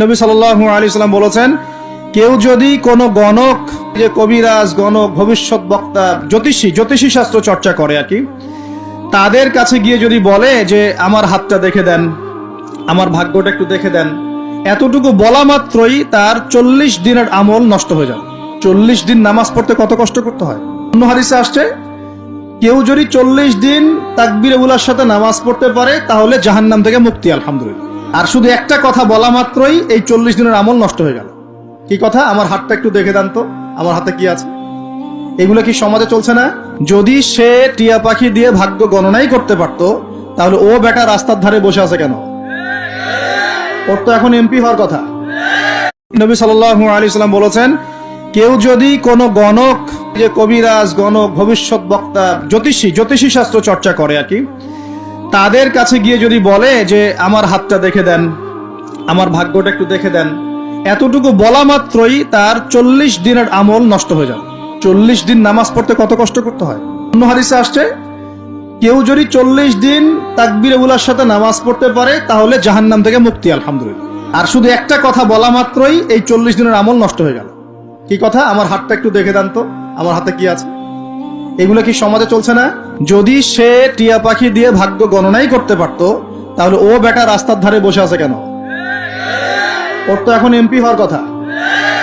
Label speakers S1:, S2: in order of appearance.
S1: নবী সাল্লাল্লাহু আলাইহি সাল্লাম বলেছেন, কেউ যদি কোনো গণক, যে কবিরাজ, গণক, ভবিষ্যৎ বক্তা, জ্যোতিষী শাস্ত্র চর্চা করে আর কি, তাদের কাছে গিয়ে যদি বলে যে আমার হাতটা দেখে দেন, আমার ভাগ্যটা একটু দেখে দেন, এতটুকু বলা মাত্রই তার 40 দিনের আমল নষ্ট হয়ে যাবে। 40 দিন নামাজ পড়তে কত কষ্ট করতে হয়। অন্য হাদিসে আসছে, কেউ যদি 40 দিন তাকবীরে উলার সাথে নামাজ পড়তে পারে তাহলে জাহান্নাম থেকে মুক্তি, আলহামদুলিল্লাহ। আর শুধু একটা কথা বলা মাত্রই এই 40 দিনের আমল নষ্ট হয়ে গেল। কি কথা? আমার হাতটা একটু দেখে দেন তো, আমার হাতে কি আছে। এগুলো কি সমাজে চলছে না? যদি সে টিয়া পাখি দিয়ে ভাগ্য গণনাই করতে পারতো তাহলে ও বেটা রাস্তার ধারে বসে আছে কেন? ওর তো এখন এমপি হওয়ার কথা। নবী সাল্লাল্লাহু আলাইহি সাল্লাম বলেছেন, কেউ যদি কোনো গণক, যে কবিরাজ, গণক, ভবিষ্যৎ বক্তা, জ্যোতিষী শাস্ত্র চর্চা করে আর কি, তাদের কাছে গিয়ে যদি বলে যে আমার হাতটা দেখে দেন, আমার ভাগ্যটা একটু দেখে দেন, এতটুকু বলা মাত্রই তার 40 দিনের আমল নষ্ট হয়ে যাবে। 40 দিন নামাজ পড়তে কত কষ্ট করতে হয়। অন্য হাদিসে আসছে, কেউ যদি 40 দিন তাকবীরে উলার সাথে নামাজ পড়তে পারে তাহলে জাহান্নাম থেকে মুক্তি, আলহামদুলিল্লাহ। আর শুধু একটা কথা বলা মাত্রই এই 40 দিনের আমল নষ্ট হয়ে গেল। কি কথা? আমার হাতটা একটু দেখে দেন তো, আমার হাতে কি আছে। এগুলো কি সমাজে চলছে না? যদি সে টিয়া পাখি দিয়ে ভাগ্য গণনাই করতে পারতো তাহলে ও বেটা রাস্তার ধারে বসে আছে কেন? ওর তো এখন এমপি হওয়ার কথা।